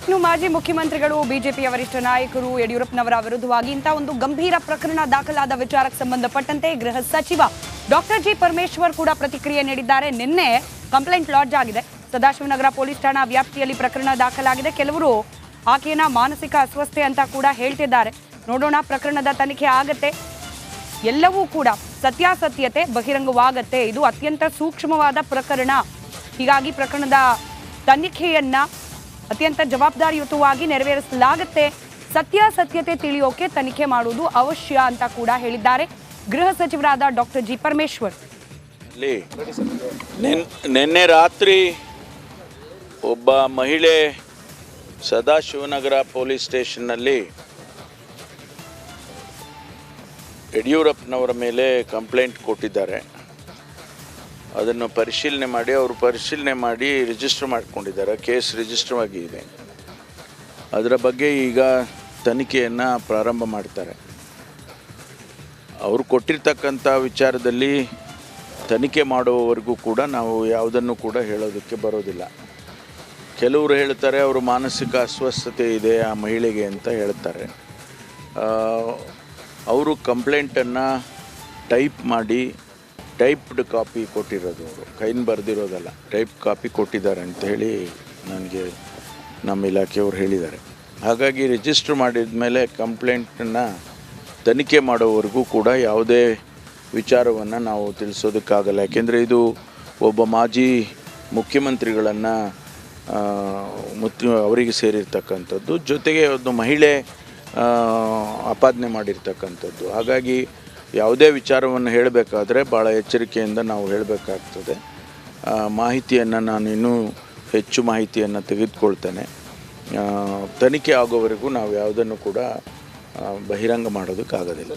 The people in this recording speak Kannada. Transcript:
ಇನ್ನು ಮಾಜಿ ಮುಖ್ಯಮಂತ್ರಿಗಳು ಬಿಜೆಪಿಯ ವರಿಷ್ಠ ನಾಯಕರು ಯಡಿಯೂರಪ್ಪನವರ ವಿರುದ್ಧವಾಗಿ ಇಂಥ ಒಂದು ಗಂಭೀರ ಪ್ರಕರಣ ದಾಖಲಾದ ವಿಚಾರಕ್ಕೆ ಸಂಬಂಧಪಟ್ಟಂತೆ ಗೃಹ ಸಚಿವ ಡಾಕ್ಟರ್ ಜಿ ಪರಮೇಶ್ವರ್ ಕೂಡ ಪ್ರತಿಕ್ರಿಯೆ ನೀಡಿದ್ದಾರೆ. ನಿನ್ನೆ ಕಂಪ್ಲೇಂಟ್ ಲಾಡ್ಜ್ ಆಗಿದೆ. ಸದಾಶಿವನಗರ ಪೊಲೀಸ್ ಠಾಣಾ ವ್ಯಾಪ್ತಿಯಲ್ಲಿ ಪ್ರಕರಣ ದಾಖಲಾಗಿದೆ. ಕೆಲವರು ಆಕೆಯನ್ನ ಮಾನಸಿಕ ಅಸ್ವಸ್ಥೆ ಅಂತ ಕೂಡ ಹೇಳ್ತಿದ್ದಾರೆ. ನೋಡೋಣ, ಪ್ರಕರಣದ ತನಿಖೆ ಆಗತ್ತೆ, ಎಲ್ಲವೂ ಕೂಡ ಸತ್ಯಾಸತ್ಯತೆ ಬಹಿರಂಗವಾಗತ್ತೆ. ಇದು ಅತ್ಯಂತ ಸೂಕ್ಷ್ಮವಾದ ಪ್ರಕರಣ. ಹೀಗಾಗಿ ಪ್ರಕರಣದ ತನಿಖೆಯನ್ನ ಅತ್ಯಂತ ಜವಾಬ್ದಾರಿಯುತವಾಗಿ ನೆರವೇರಿಸಲಾಗುತ್ತೆ. ಸತ್ಯಾಸತ್ಯತೆ ತಿಳಿಯೋಕೆ ತನಿಖೆ ಮಾಡುವುದು ಅವಶ್ಯ ಅಂತ ಕೂಡ ಹೇಳಿದ್ದಾರೆ ಗೃಹ ಸಚಿವರಾದ ಡಾಕ್ಟರ್ ಜಿ ಪರಮೇಶ್ವರ್. ನಿನ್ನೆ ರಾತ್ರಿ ಒಬ್ಬ ಮಹಿಳೆ ಸದಾಶಿವನಗರ ಪೊಲೀಸ್ ಸ್ಟೇಷನ್ನಲ್ಲಿ ಯಡಿಯೂರಪ್ಪನವರ ಮೇಲೆ ಕಂಪ್ಲೇಂಟ್ ಕೊಟ್ಟಿದ್ದಾರೆ. ಅದನ್ನು ಪರಿಶೀಲನೆ ಮಾಡಿ ರಿಜಿಸ್ಟರ್ ಮಾಡಿಕೊಂಡಿದ್ದಾರೆ. ಕೇಸ್ ರಿಜಿಸ್ಟರ್ ಆಗಿದೆ. ಅದರ ಬಗ್ಗೆ ಈಗ ತನಿಖೆಯನ್ನು ಪ್ರಾರಂಭ ಮಾಡ್ತಾರೆ. ಅವರು ಕೊಟ್ಟಿರ್ತಕ್ಕಂಥ ವಿಚಾರದಲ್ಲಿ ತನಿಖೆ ಮಾಡುವವರೆಗೂ ಕೂಡ ನಾವು ಯಾವುದನ್ನು ಕೂಡ ಹೇಳೋದಕ್ಕೆ ಬರೋದಿಲ್ಲ. ಕೆಲವರು ಹೇಳ್ತಾರೆ ಅವರು ಮಾನಸಿಕ ಅಸ್ವಸ್ಥತೆ ಇದೆ ಆ ಮಹಿಳೆಗೆ ಅಂತ ಹೇಳ್ತಾರೆ. ಅವರು ಕಂಪ್ಲೇಂಟನ್ನು ಟೈಪ್ ಮಾಡಿ ಟೈಪ್ಡ್ ಕಾಪಿ ಕೊಟ್ಟಿರೋದು, ಅವರು ಕೈನ ಬರೆದಿರೋದಲ್ಲ, ಟೈಪ್ ಕಾಪಿ ಕೊಟ್ಟಿದ್ದಾರೆ ಅಂಥೇಳಿ ನನಗೆ ನಮ್ಮ ಇಲಾಖೆಯವರು ಹೇಳಿದ್ದಾರೆ. ಹಾಗಾಗಿ ರಿಜಿಸ್ಟರ್ ಮಾಡಿದ ಮೇಲೆ ಕಂಪ್ಲೇಂಟನ್ನು ತನಿಖೆ ಮಾಡೋವರೆಗೂ ಕೂಡ ಯಾವುದೇ ವಿಚಾರವನ್ನು ನಾವು ತಿಳಿಸೋದಕ್ಕಾಗಲ್ಲ. ಯಾಕೆಂದರೆ ಇದು ಒಬ್ಬ ಮಾಜಿ ಮುಖ್ಯಮಂತ್ರಿಗಳನ್ನು ಅವರಿಗೆ ಸೇರಿರ್ತಕ್ಕಂಥದ್ದು, ಜೊತೆಗೆ ಒಂದು ಮಹಿಳೆ ಆಪಾದನೆ ಮಾಡಿರ್ತಕ್ಕಂಥದ್ದು. ಹಾಗಾಗಿ ಯಾವುದೇ ವಿಚಾರವನ್ನು ಹೇಳಬೇಕಾದ್ರೆ ಭಾಳ ಎಚ್ಚರಿಕೆಯಿಂದ ನಾವು ಹೇಳಬೇಕಾಗ್ತದೆ. ಮಾಹಿತಿಯನ್ನು ನಾನು ಇನ್ನೂ ಹೆಚ್ಚು ಮಾಹಿತಿಯನ್ನು ತೆಗೆದುಕೊಳ್ತೇನೆ. ತನಿಖೆ ಆಗೋವರೆಗೂ ನಾವು ಯಾವುದನ್ನು ಕೂಡ ಬಹಿರಂಗ ಮಾಡೋದಕ್ಕಾಗೋದಿಲ್ಲ.